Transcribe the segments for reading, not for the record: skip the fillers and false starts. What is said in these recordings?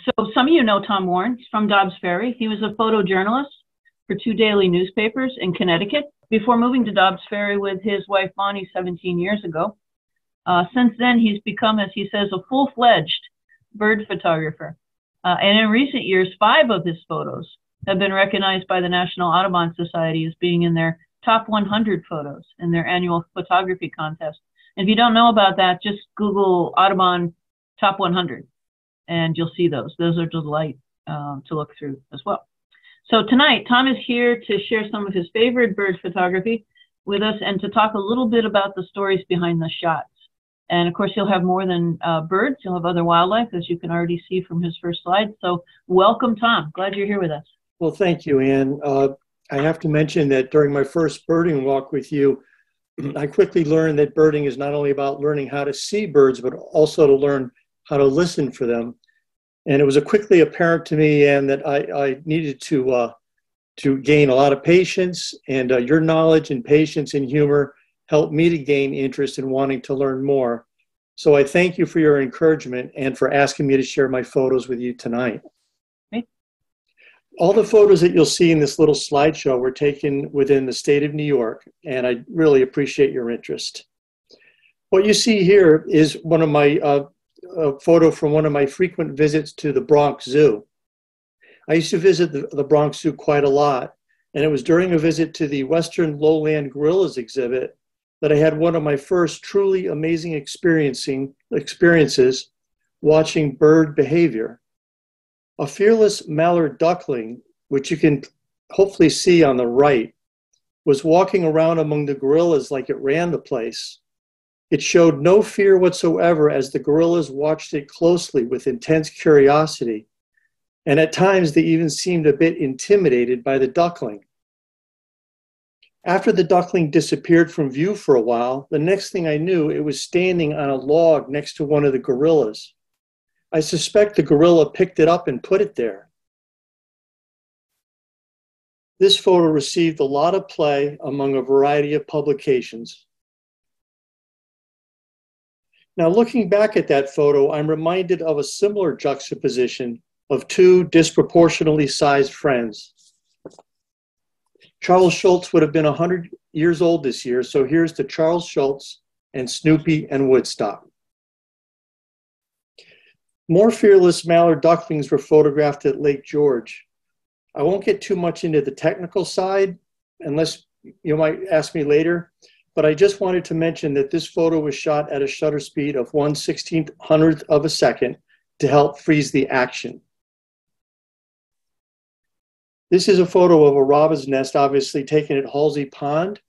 So some of you know Tom Warren from Dobbs Ferry. He was a photojournalist for two daily newspapers in Connecticut before moving to Dobbs Ferry with his wife Bonnie 17 years ago. Since then, he's become, as he says, a full-fledged bird photographer. And in recent years, 5 of his photos have been recognized by the National Audubon Society as being in their top 100 photos in their annual photography contest. And if you don't know about that, just Google Audubon top 100 and you'll see those. Those are a delight to look through as well. So tonight, Tom is here to share some of his favorite bird photography with us and to talk a little bit about the stories behind the shots. And of course, he'll have more than birds. He'll have other wildlife, as you can already see from his first slide. So welcome, Tom. Glad you're here with us. Well, thank you, Ann. I have to mention that during my first birding walk with you, I quickly learned that birding is not only about learning how to see birds, but also to learn how to listen for them. And it was quickly apparent to me, Ann, that I needed to gain a lot of patience, and your knowledge and patience and humor helped me to gain interest in wanting to learn more. So I thank you for your encouragement and for asking me to share my photos with you tonight. Okay. All the photos that you'll see in this little slideshow were taken within the state of New York, and I really appreciate your interest. What you see here is one of my a photo from one of my frequent visits to the Bronx Zoo. I used to visit the Bronx Zoo quite a lot, and it was during a visit to the Western Lowland Gorillas exhibit that I had one of my first truly amazing experiences watching bird behavior. A fearless mallard duckling, which you can hopefully see on the right, was walking around among the gorillas like it ran the place. It showed no fear whatsoever as the gorillas watched it closely with intense curiosity, and at times they even seemed a bit intimidated by the duckling. After the duckling disappeared from view for a while, the next thing I knew, it was standing on a log next to one of the gorillas. I suspect the gorilla picked it up and put it there. This photo received a lot of play among a variety of publications. Now, looking back at that photo, I'm reminded of a similar juxtaposition of 2 disproportionately sized friends. Charles Schulz would have been 100 years old this year, so here's to Charles Schulz and Snoopy and Woodstock. More fearless mallard ducklings were photographed at Lake George. I won't get too much into the technical side, unless you might ask me later, but I just wanted to mention that this photo was shot at a shutter speed of 1/1600th of a second to help freeze the action. This is a photo of a robin's nest, obviously taken at Halsey Pond.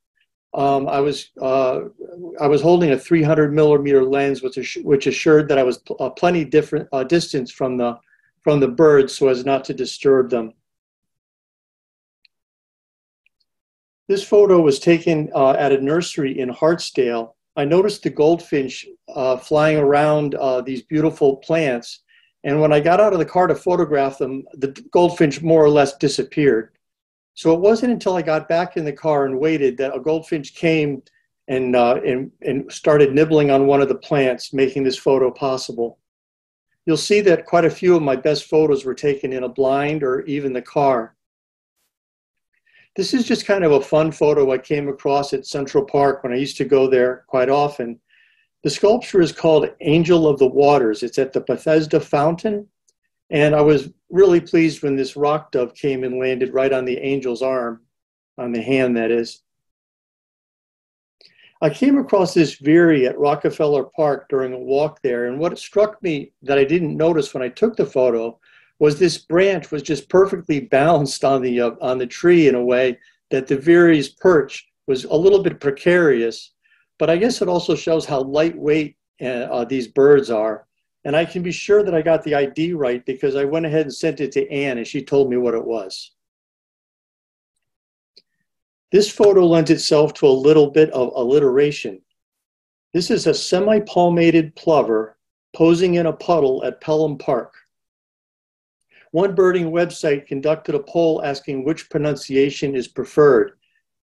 I was holding a 300mm lens, which assured that I was plenty different distance from the birds so as not to disturb them. This photo was taken at a nursery in Hartsdale. I noticed the goldfinch flying around these beautiful plants. And when I got out of the car to photograph them, the goldfinch more or less disappeared. So it wasn't until I got back in the car and waited that a goldfinch came and started nibbling on one of the plants, making this photo possible. You'll see that quite a few of my best photos were taken in a blind or even the car. This is just kind of a fun photo I came across at Central Park when I used to go there quite often. The sculpture is called Angel of the Waters. It's at the Bethesda Fountain. And I was really pleased when this rock dove came and landed right on the angel's arm, on the hand that is. I came across this veery at Rockefeller Park during a walk there. And what struck me that I didn't notice when I took the photo was this branch was just perfectly balanced on the tree in a way that the veery's perch was a little bit precarious. But I guess it also shows how lightweight these birds are. And I can be sure that I got the ID right because I went ahead and sent it to Ann and she told me what it was. This photo lends itself to a little bit of alliteration. This is a semi-palmated plover posing in a puddle at Pelham Park. One birding website conducted a poll asking which pronunciation is preferred.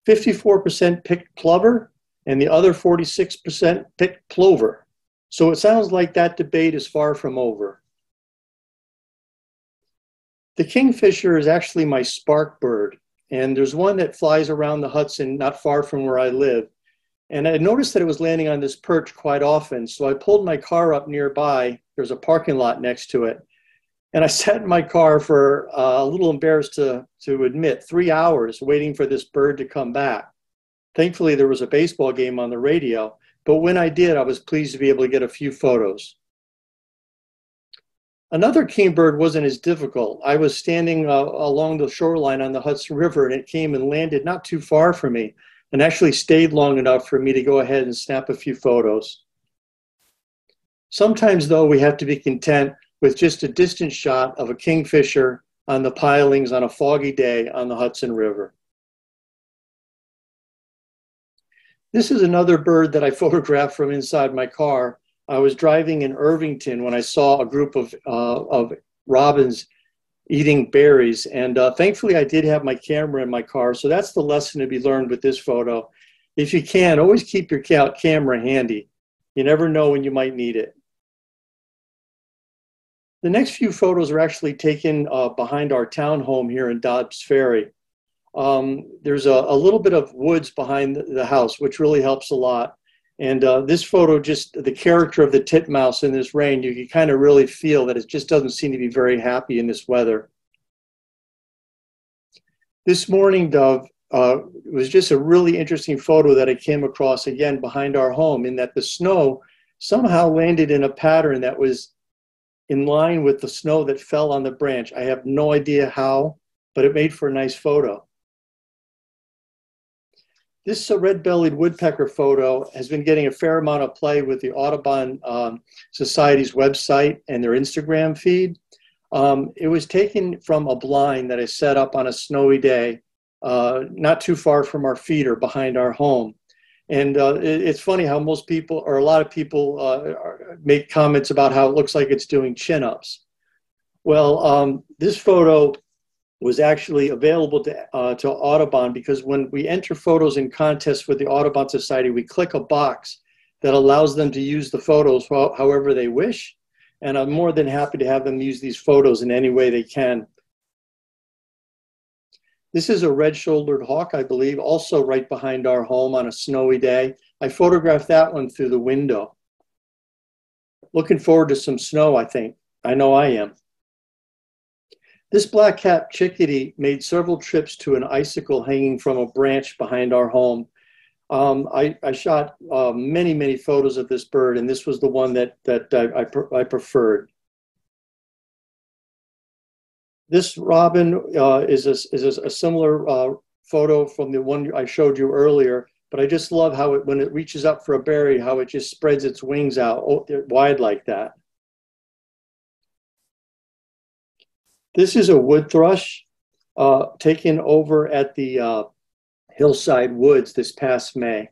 54% picked plover, and the other 46% picked plover. So it sounds like that debate is far from over. The kingfisher is actually my spark bird, and there's one that flies around the Hudson not far from where I live. And I noticed that it was landing on this perch quite often, so I pulled my car up nearby. There's a parking lot next to it. And I sat in my car for a little embarrassed to admit, 3 hours waiting for this bird to come back. Thankfully, there was a baseball game on the radio, but when I did, I was pleased to be able to get a few photos. Another kingbird wasn't as difficult. I was standing along the shoreline on the Hudson River, and it came and landed not too far from me and actually stayed long enough for me to go ahead and snap a few photos. Sometimes, though, we have to be content with just a distant shot of a kingfisher on the pilings on a foggy day on the Hudson River. This is another bird that I photographed from inside my car. I was driving in Irvington when I saw a group of robins eating berries. And thankfully, I did have my camera in my car. So that's the lesson to be learned with this photo. If you can, always keep your camera handy. You never know when you might need it. The next few photos are actually taken behind our townhome here in Dobbs Ferry. There's a little bit of woods behind the house, which really helps a lot. And this photo, just the character of the titmouse in this rain, you can kind of really feel that it just doesn't seem to be very happy in this weather. This mourning dove was just a really interesting photo that I came across again behind our home, in that the snow somehow landed in a pattern that was in line with the snow that fell on the branch. I have no idea how, but it made for a nice photo. This red-bellied woodpecker photo has been getting a fair amount of play with the Audubon Society's website and their Instagram feed. It was taken from a blind that I set up on a snowy day, not too far from our feeder behind our home. And it's funny how most people, or a lot of people, make comments about how it looks like it's doing chin-ups. Well, this photo was actually available to Audubon, because when we enter photos in contests with the Audubon Society, we click a box that allows them to use the photos however they wish. And I'm more than happy to have them use these photos in any way they can. This is a red-shouldered hawk, I believe, also right behind our home on a snowy day. I photographed that one through the window. Looking forward to some snow, I think. I know I am. This black-capped chickadee made several trips to an icicle hanging from a branch behind our home. I shot many photos of this bird, and this was the one that I preferred. This robin is a similar photo from the one I showed you earlier, but I just love how when it reaches up for a berry, how it just spreads its wings out wide like that. This is a wood thrush taken over at the Hillside Woods this past May.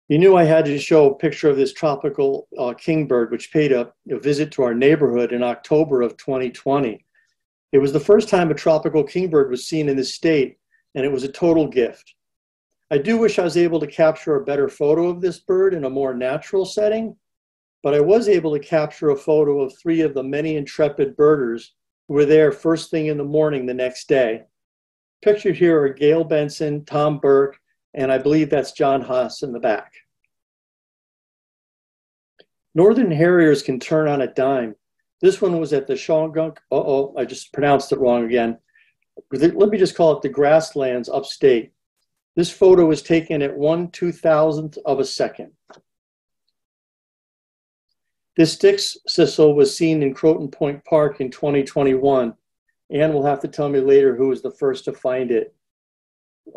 You knew I had to show a picture of this tropical kingbird, which paid a visit to our neighborhood in October of 2020. It was the first time a tropical kingbird was seen in this state, and it was a total gift. I do wish I was able to capture a better photo of this bird in a more natural setting, but I was able to capture a photo of 3 of the many intrepid birders who were there first thing in the morning the next day. Pictured here are Gail Benson, Tom Burke, and I believe that's John Haas in the back. Northern harriers can turn on a dime. This one was at the Shawangunk, I just pronounced it wrong again. Let me just call it the grasslands upstate. This photo was taken at 1/2000th of a second. This Dix Sissel was seen in Croton Point Park in 2021. Anne will have to tell me later who was the first to find it.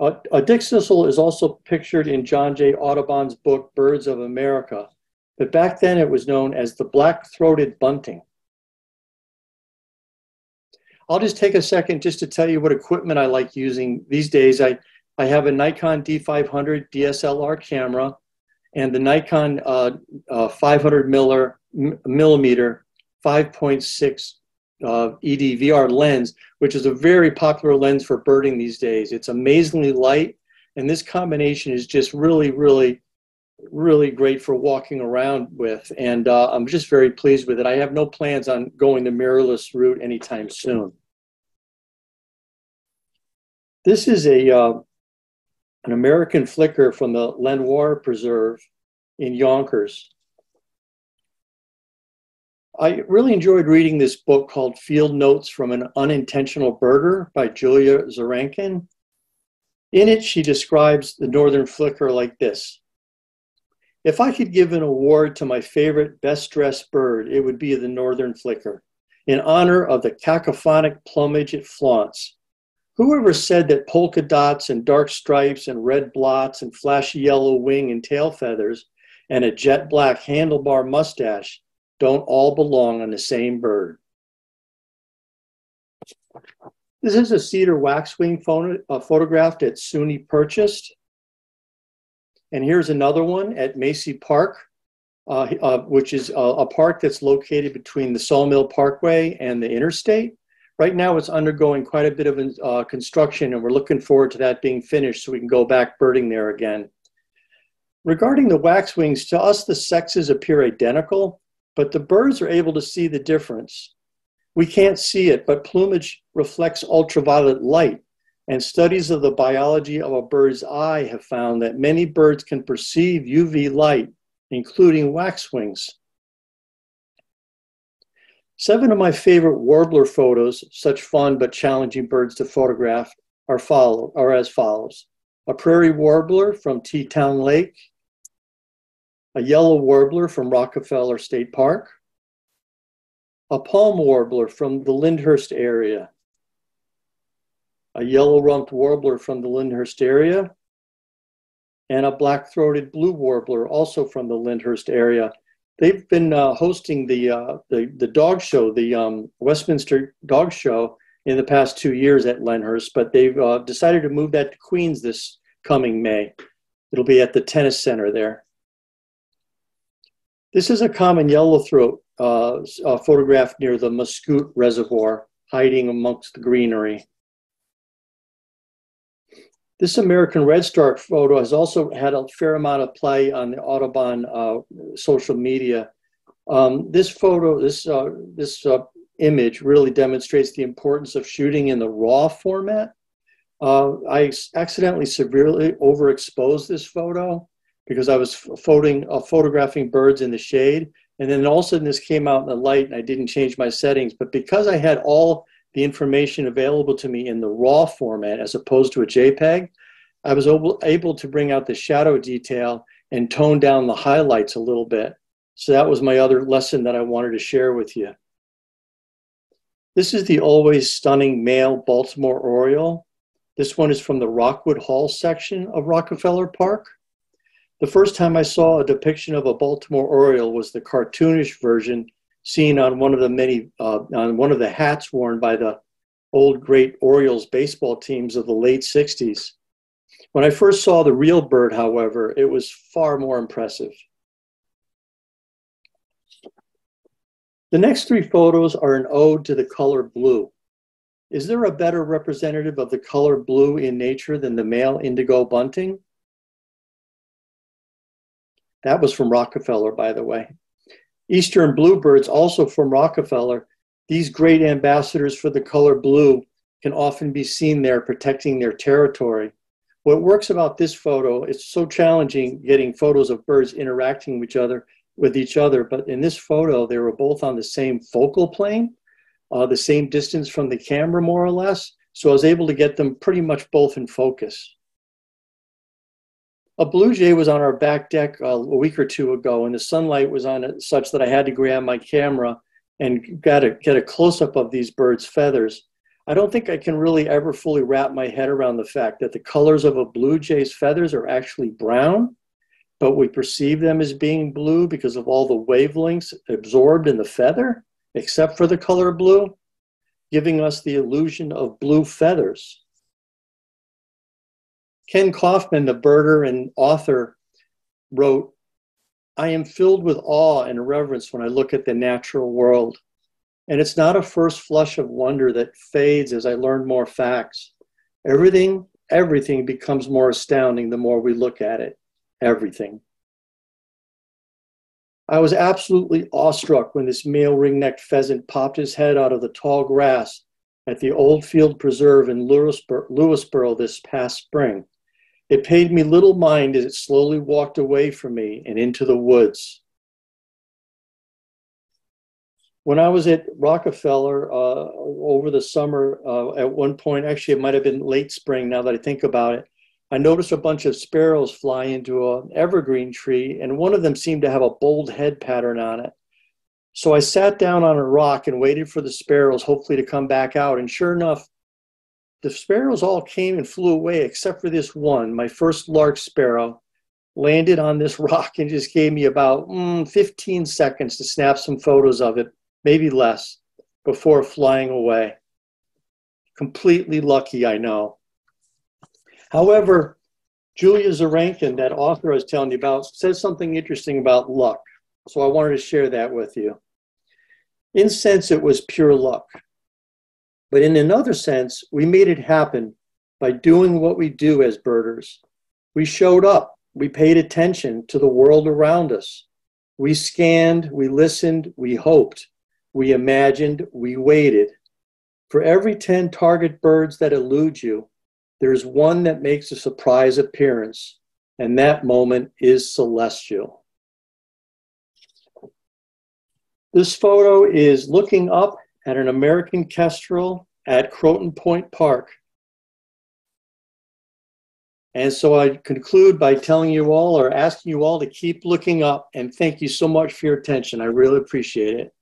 A Dix Sissel is also pictured in John J. Audubon's book, Birds of America, but back then it was known as the black-throated bunting. I'll just take a second just to tell you what equipment I like using these days. I have a Nikon D500 DSLR camera and the Nikon 500 millimeter 5.6 EDVR lens, which is a very popular lens for birding these days. It's amazingly light, and this combination is just really really great for walking around with, and I'm just very pleased with it. I have no plans on going the mirrorless route anytime soon. This is an American flicker from the Lenoir Preserve in Yonkers. I really enjoyed reading this book called Field Notes from an Unintentional Birder by Julia Zarankin. In it, she describes the northern flicker like this. If I could give an award to my favorite best-dressed bird, it would be the northern flicker, in honor of the cacophonic plumage it flaunts. Whoever said that polka dots and dark stripes and red blots and flashy yellow wing and tail feathers and a jet black handlebar mustache don't all belong on the same bird? This is a cedar waxwing photograph that SUNY purchased. And here's another one at Macy Park, which is a park that's located between the Sawmill Parkway and the interstate. Right now it's undergoing quite a bit of construction, and we're looking forward to that being finished so we can go back birding there again. Regarding the waxwings, to us the sexes appear identical, but the birds are able to see the difference. We can't see it, but plumage reflects ultraviolet light, and studies of the biology of a bird's eye have found that many birds can perceive UV light, including waxwings. 7 of my favorite warbler photos, such fun but challenging birds to photograph, are as follows. A prairie warbler from Teatown Lake, a yellow warbler from Rockefeller State Park, a palm warbler from the Lyndhurst area, a yellow-rumped warbler from the Lyndhurst area, and a black-throated blue warbler also from the Lyndhurst area. They've been hosting the dog show, the Westminster Dog Show, in the past 2 years at Lyndhurst, but they've decided to move that to Queens this coming May. It'll be at the Tennis Center there. This is a common yellowthroat photographed near the Muscoot Reservoir, hiding amongst the greenery. This American redstart photo has also had a fair amount of play on the Audubon social media. This photo, this image really demonstrates the importance of shooting in the RAW format. I accidentally severely overexposed this photo because I was photographing birds in the shade. And then all of a sudden this came out in the light and I didn't change my settings. But because I had all the information available to me in the RAW format as opposed to a JPEG, I was able to bring out the shadow detail and tone down the highlights a little bit. So that was my other lesson that I wanted to share with you. This is the always stunning male Baltimore Oriole. This one is from the Rockwood Hall section of Rockefeller Park. The first time I saw a depiction of a Baltimore Oriole was the cartoonish version seen on one of the hats worn by the old great Orioles baseball teams of the late 60s. When I first saw the real bird, however, it was far more impressive. The next 3 photos are an ode to the color blue. Is there a better representative of the color blue in nature than the male indigo bunting? That was from Rockefeller, by the way. Eastern bluebirds, also from Rockefeller, these great ambassadors for the color blue can often be seen there protecting their territory. What works about this photo, it's so challenging getting photos of birds interacting with each other, but in this photo, they were both on the same focal plane, the same distance from the camera, more or less. So I was able to get them pretty much both in focus. A blue jay was on our back deck a week or 2 ago, and the sunlight was on it such that I had to grab my camera and get a close-up of these birds' feathers. I don't think I can really ever fully wrap my head around the fact that the colors of a blue jay's feathers are actually brown, but we perceive them as being blue because of all the wavelengths absorbed in the feather, except for the color blue, giving us the illusion of blue feathers. Ken Kaufman, the birder and author, wrote, "I am filled with awe and reverence when I look at the natural world. And it's not a first flush of wonder that fades as I learn more facts. Everything becomes more astounding the more we look at it. Everything." I was absolutely awestruck when this male ring-necked pheasant popped his head out of the tall grass at the Old Field Preserve in Lewisboro this past spring. It paid me little mind as it slowly walked away from me and into the woods. When I was at Rockefeller over the summer, at one point, actually it might have been late spring now that I think about it, I noticed a bunch of sparrows fly into an evergreen tree, and one of them seemed to have a bold head pattern on it. So I sat down on a rock and waited for the sparrows, hopefully to come back out. And sure enough, the sparrows all came and flew away except for this one, my first lark sparrow, landed on this rock and just gave me about 15 seconds to snap some photos of it, maybe less, before flying away. Completely lucky, I know. However, Julia Zarankin, that author I was telling you about, says something interesting about luck. So I wanted to share that with you. In a sense, it was pure luck. But in another sense, we made it happen by doing what we do as birders. We showed up. We paid attention to the world around us. We scanned, we listened, we hoped, we imagined, we waited. For every 10 target birds that elude you, there's one that makes a surprise appearance, and that moment is celestial. This photo is looking up at an American kestrel at Croton Point Park. And so I conclude by telling you all or asking you all to keep looking up, and thank you so much for your attention. I really appreciate it.